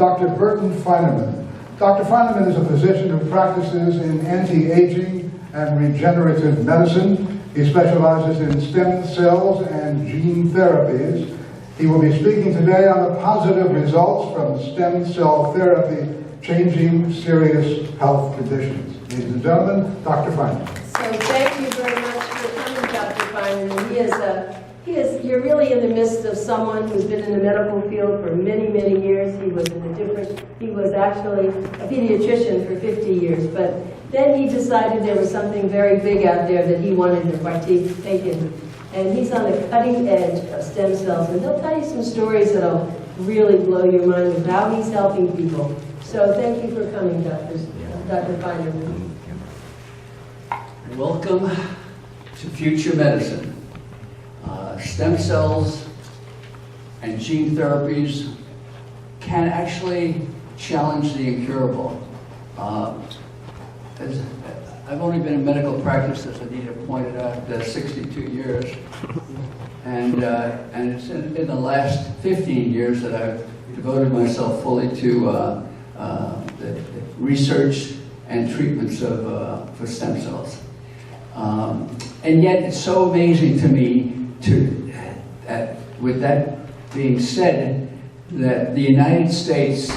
Dr. Burton Feinerman. Dr. Feinerman is a physician who practices in anti-aging and regenerative medicine. He specializes in stem cells and gene therapies. He will be speaking today on the positive results from stem cell therapy changing serious health conditions. Ladies and gentlemen, Dr. Feinerman. So thank you very much for coming, Dr. Feinerman. You're really in the midst of someone who's been in the medical field for many, many years. He was actually a pediatrician for 50 years, but then he decided there was something very big out there that he wanted to partake in. And he's on the cutting edge of stem cells, and he'll tell you some stories that'll really blow your mind with how he's helping people. So thank you for coming, Dr. Feinerman. Welcome to Future Medicine. Stem cells and gene therapies can actually challenge the incurable. I've only been in medical practice, as Anita pointed out, 62 years. And it's in the last 15 years that I've devoted myself fully to the research and treatments for stem cells. And yet it's so amazing to me with that being said, that the United States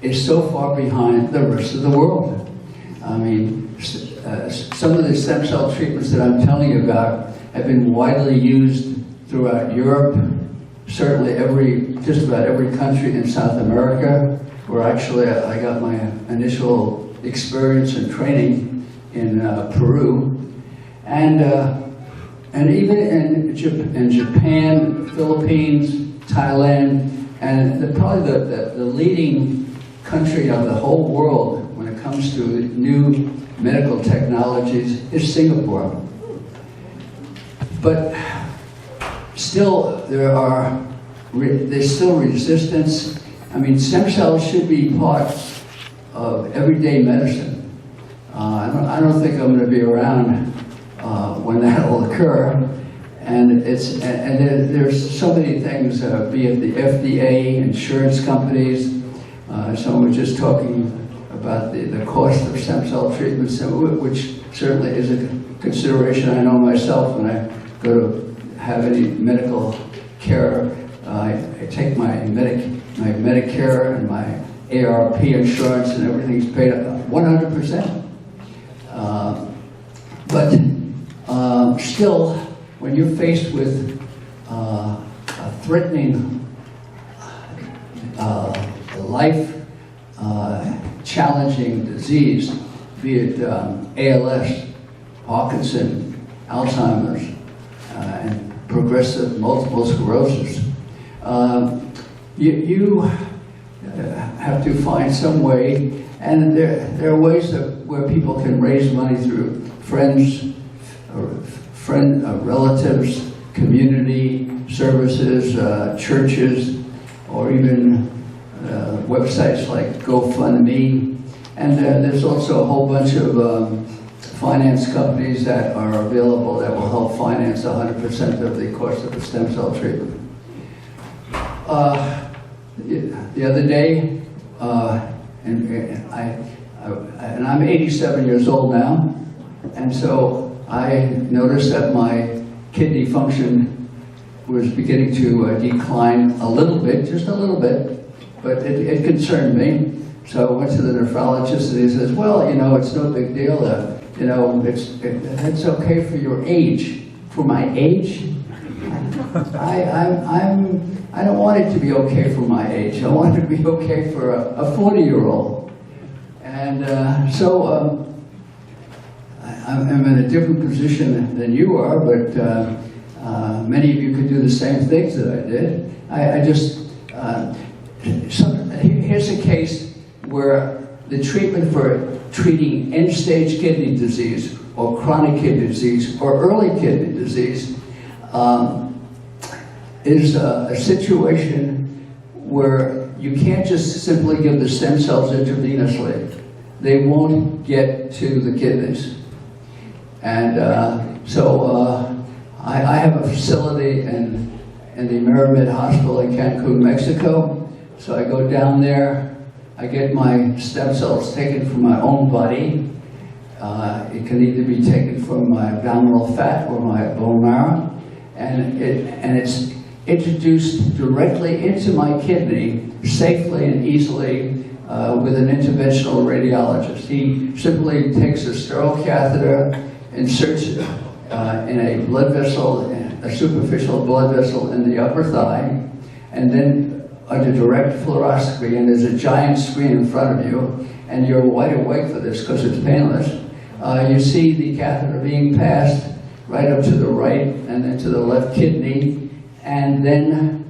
is so far behind the rest of the world. I mean, some of the stem cell treatments that I'm telling you about have been widely used throughout Europe, certainly just about every country in South America, where actually I got my initial experience and training in Peru, and even in Japan, Philippines, Thailand, and probably the leading country of the whole world when it comes to new medical technologies is Singapore. But still, there's still resistance. I mean, stem cells should be part of everyday medicine. I don't think I'm going to be around when that will occur, and there's so many things, be it the FDA, insurance companies. Someone was just talking about the cost of stem cell treatments, which certainly is a consideration. I know myself when I go to have any medical care, I take my Medicare and my ARP insurance, and everything's paid up 100%. But still, when you're faced with a threatening life-challenging disease, be it ALS, Parkinson, Alzheimer's, and progressive multiple sclerosis, you have to find some way, and there are ways where people can raise money through friends, relatives, community services, churches, or even websites like GoFundMe. And there's also a whole bunch of finance companies that are available that will help finance 100% of the cost of the stem cell treatment. The other day, and I'm 87 years old now, and so I noticed that my kidney function was beginning to decline a little bit, just a little bit, but it concerned me. So I went to the nephrologist, and he says, well, you know, it's no big deal. You know, it's okay for your age. For my age? I don't want it to be okay for my age. I want it to be okay for a 40-year-old. And so I'm in a different position than you are, but many of you could do the same things that I did. Here's a case where the treatment for treating end-stage kidney disease or chronic kidney disease or early kidney disease is a situation where you can't just simply give the stem cells intravenously. They won't get to the kidneys. And so I have a facility in the Miramed Hospital in Cancun, Mexico. So I go down there, I get my stem cells taken from my own body. It can either be taken from my abdominal fat or my bone marrow, and it's introduced directly into my kidney safely and easily with an interventional radiologist. He simply takes a sterile catheter, inserts it in a blood vessel, a superficial blood vessel in the upper thigh, and then under direct fluoroscopy, and there's a giant screen in front of you, and you're wide awake for this because it's painless. You see the catheter being passed right up to the right and then to the left kidney, and then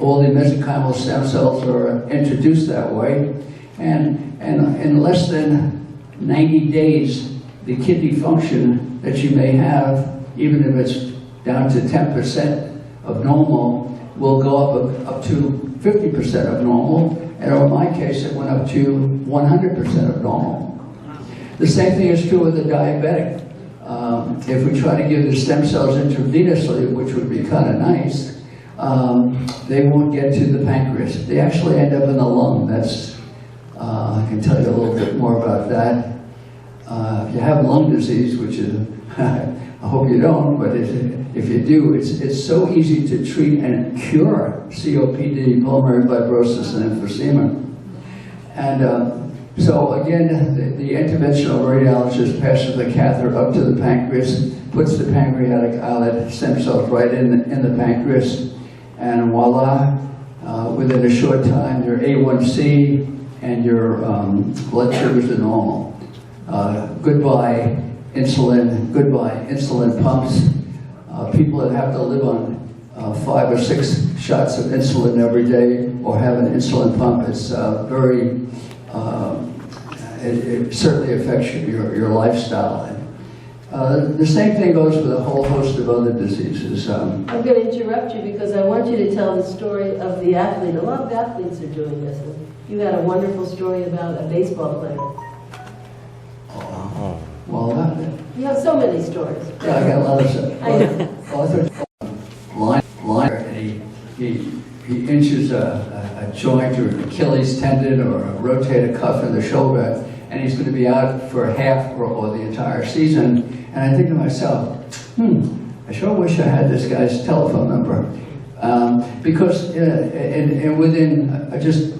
all the mesenchymal stem cells are introduced that way, and in less than 90 days, the kidney function that you may have, even if it's down to 10% of normal, will go up to 50% of normal, and in my case, it went up to 100% of normal. The same thing is true with a diabetic. If we try to give the stem cells intravenously, which would be kind of nice, they won't get to the pancreas. They actually end up in the lung. That's, I can tell you a little bit more about that. If you have lung disease, which is, I hope you don't, but if you do, it's so easy to treat and cure COPD, pulmonary fibrosis, and emphysema. And so again, the interventional radiologist passes the catheter up to the pancreas, puts the pancreatic islet stem cells right in the pancreas, and voila, within a short time, your A1C and your blood sugars are normal. Goodbye insulin pumps. People that have to live on 5 or 6 shots of insulin every day or have an insulin pump, it's it certainly affects your lifestyle. The same thing goes with a whole host of other diseases. I'm going to interrupt you because I want you to tell the story of the athlete. A lot of athletes are doing this. You had a wonderful story about a baseball player. Well, You have so many stories. yeah, I got a lot of stuff. I know. Line, and he injures a joint or an Achilles tendon or a rotator cuff in the shoulder, and he's going to be out for half or the entire season. And I think to myself, I sure wish I had this guy's telephone number. Because within just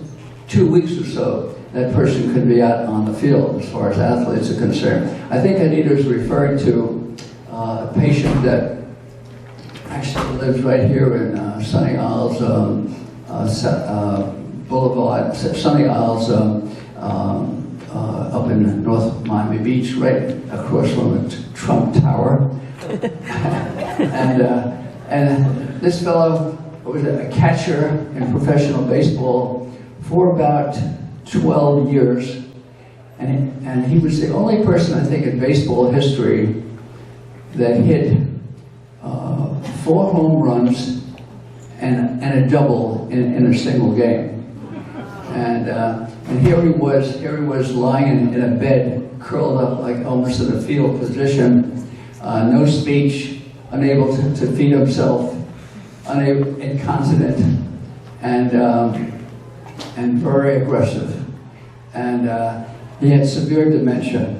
2 weeks or so, that person could be out on the field as far as athletes are concerned. I think Anita's referring to a patient that actually lives right here in Sunny Isles Boulevard, Sunny Isles up in North Miami Beach, right across from the Trump Tower. and this fellow was a catcher in professional baseball for about 12 years, and he was the only person, I think, in baseball history that hit 4 home runs and a double in a single game. And here he was lying in a bed, curled up like almost in a fetal position, no speech, unable to feed himself, incontinent, and very aggressive. And he had severe dementia.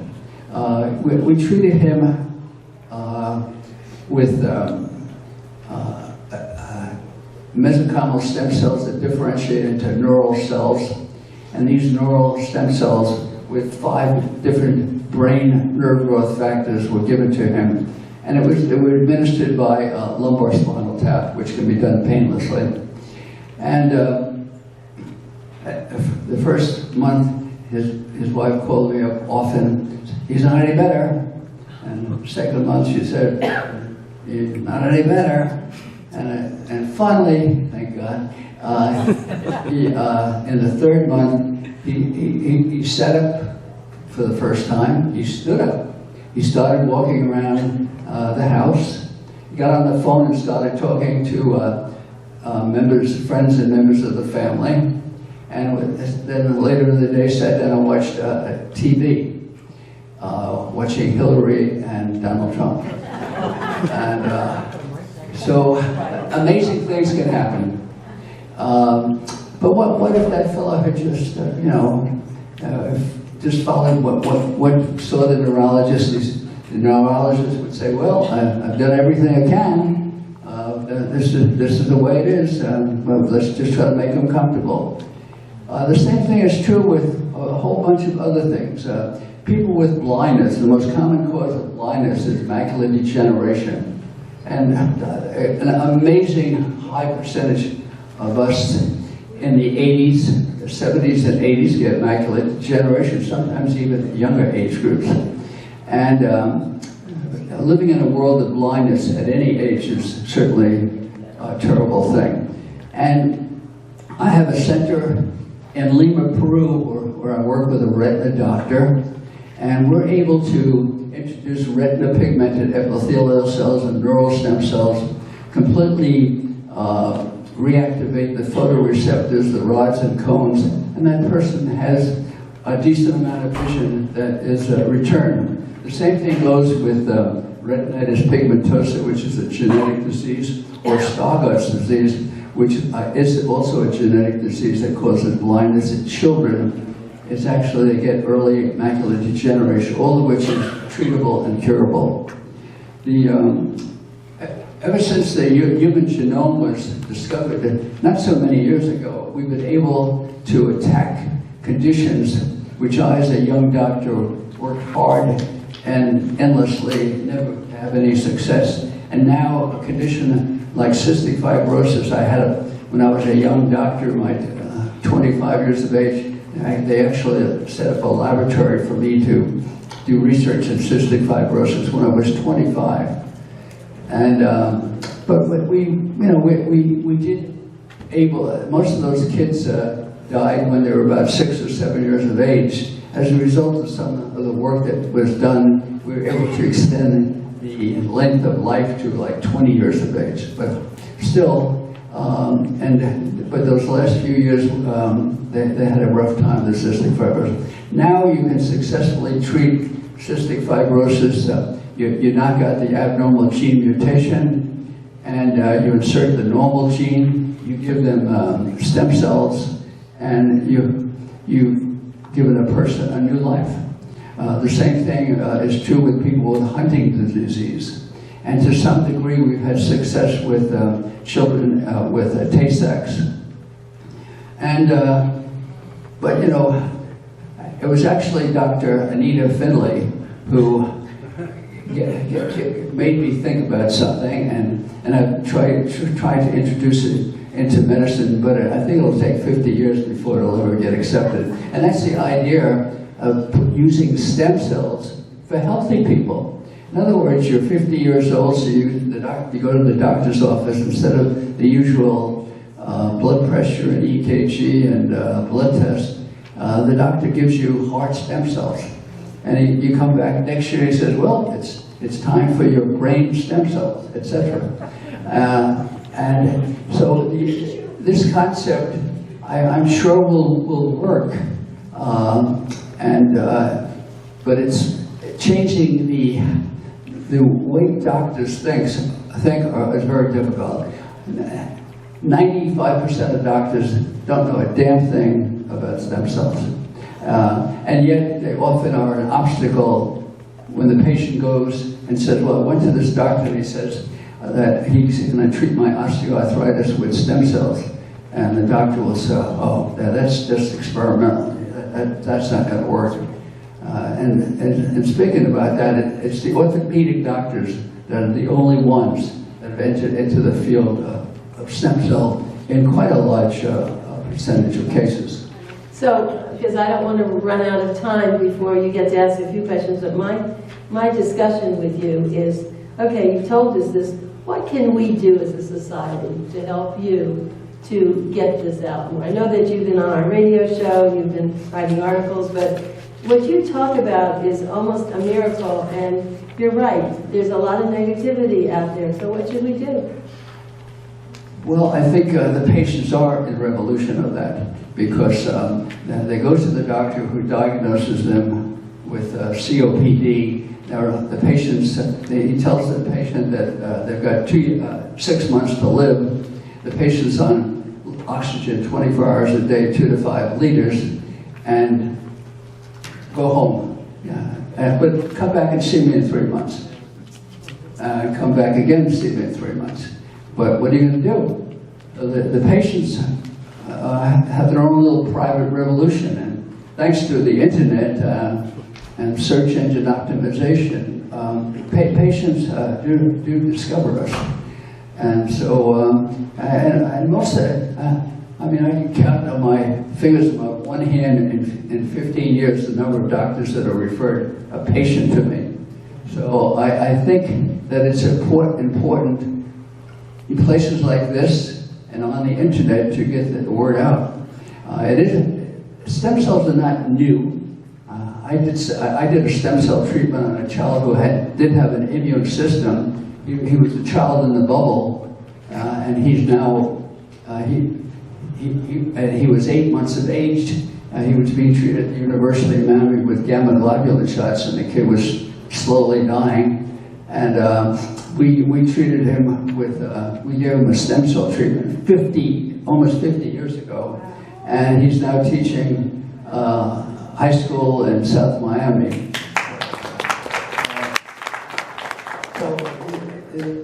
We treated him with mesenchymal stem cells that differentiate into neural cells. And these neural stem cells with 5 different brain nerve growth factors were given to him. And they were administered by lumbar spinal tap, which can be done painlessly. And the first month, his wife called me up often. He's not any better. And the second month, she said, he's not any better. And finally, thank God, in the third month, he sat up for the first time. He stood up. He started walking around the house. He got on the phone and started talking to friends and members of the family. And then later in the day, sat down and watched TV, watching Hillary and Donald Trump. And So amazing things can happen. But what if that fellow had just, just followed what saw the neurologist? The neurologist would say, well, I've done everything I can. This is the way it is. Well, let's just try to make them comfortable. The same thing is true with a whole bunch of other things. People with blindness, the most common cause of blindness is macular degeneration. And an amazing high percentage of us in the 80s, 70s and 80s get macular degeneration, sometimes even younger age groups. And living in a world of blindness at any age is certainly a terrible thing. And I have a center in Lima, Peru, where I work with a retina doctor, and we're able to introduce retina pigmented epithelial cells and neural stem cells, completely reactivate the photoreceptors, the rods and cones, and that person has a decent amount of vision that is returned. The same thing goes with retinitis pigmentosa, which is a genetic disease, or Stargardt disease, which is also a genetic disease that causes blindness in children. It's actually, they get early macular degeneration, all of which is treatable and curable. Ever since the human genome was discovered, not so many years ago, we've been able to attack conditions which I, as a young doctor, worked hard and endlessly, never have any success. And now a condition like cystic fibrosis, I had when I was a young doctor, 25 years of age, they actually set up a laboratory for me to do research in cystic fibrosis when I was 25. And but we did most of those kids died when they were about 6 or 7 years of age. As a result of some of the work that was done, we were able to extend the length of life to like 20 years of age. But still, but those last few years, they had a rough time with cystic fibrosis. Now you can successfully treat cystic fibrosis. You knock out the abnormal gene mutation, and you insert the normal gene. You give them stem cells, and you've given a person a new life. The same thing is true with people with Huntington's disease. And to some degree, we've had success with children with Tay-Sachs. And, but you know, it was actually Dr. Anita Finley who made me think about something, and I've tried to introduce it into medicine, but I think it'll take 50 years before it'll ever get accepted. And that's the idea of using stem cells for healthy people. In other words, you're 50 years old, so you go to the doctor's office instead of the usual blood pressure and EKG and blood test. The doctor gives you heart stem cells. And you come back next year and he says, well, it's time for your brain stem cells, etc. And so this concept, I'm sure will work. But it's changing the way doctors think is very difficult. 95% of doctors don't know a damn thing about stem cells. And yet they often are an obstacle when the patient goes and says, well, I went to this doctor and he says that he's going to treat my osteoarthritis with stem cells. And the doctor will say, oh, that's just experimental. That's not going to work. And speaking about that, it's the orthopedic doctors that are the only ones that have entered into the field of stem cell in quite a large percentage of cases. So, because I don't want to run out of time before you get to ask a few questions, but my discussion with you is, okay, you've told us this, what can we do as a society to help you to get this out more? I know that you've been on our radio show, you've been writing articles, but what you talk about is almost a miracle, and you're right, there's a lot of negativity out there, so what should we do? Well, I think the patients are in revolution of that, because they go to the doctor who diagnoses them with COPD, the patients, he tells the patient that they've got 6 months to live. The patient's on oxygen 24 hours a day, 2 to 5 liters, and go home. Yeah. But come back and see me in 3 months. Come back again and see me in 3 months. But what are you going to do? The patients have their own little private revolution, and thanks to the internet and search engine optimization, patients do discover us. And so, and most of it, I mean, I can count on my fingers of my one hand in 15 years the number of doctors that have referred a patient to me. So I think that it's important in places like this and on the internet to get the word out. Stem cells are not new. I did a stem cell treatment on a child who did have an immune system. He was a child in the bubble, and he's now, he was 8 months of age. He was being treated at the University of Miami with gamma globulin shots, and the kid was slowly dying. And we treated him with, we gave him a stem cell treatment almost 50 years ago. And he's now teaching high school in South Miami. So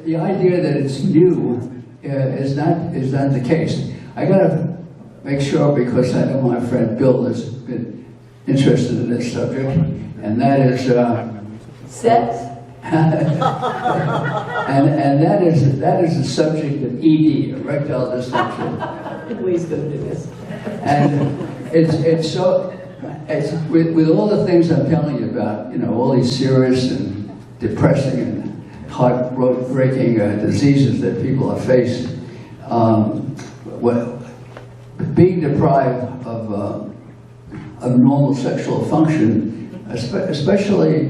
the idea that it's new is not the case. I gotta make sure, because I know my friend Bill has been interested in this subject, and that is Sex? and that is the subject of ED, erectile dysfunction. He's going to do this. And it's with all the things I'm telling you about, you know, all these serious and depressing and heart-breaking diseases that people have faced, being deprived of normal sexual function, especially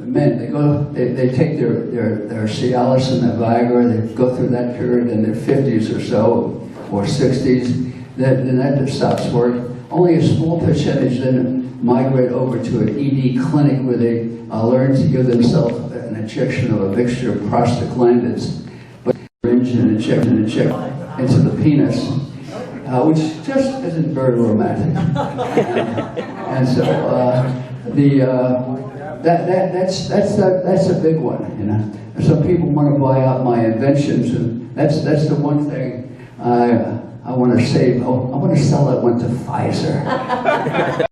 men, they take their Cialis and their Viagra, they go through that period in their 50s or so, or 60s, then that just stops work. Only a small percentage then migrate over to an ED clinic where they learn to give themselves an injection of a mixture of prostaglandins, but syringe and inject into the penis, which just isn't very romantic. And so that's a big one, you know. Some people want to buy out my inventions, and that's the one thing I want to save. I want to sell that one to Pfizer.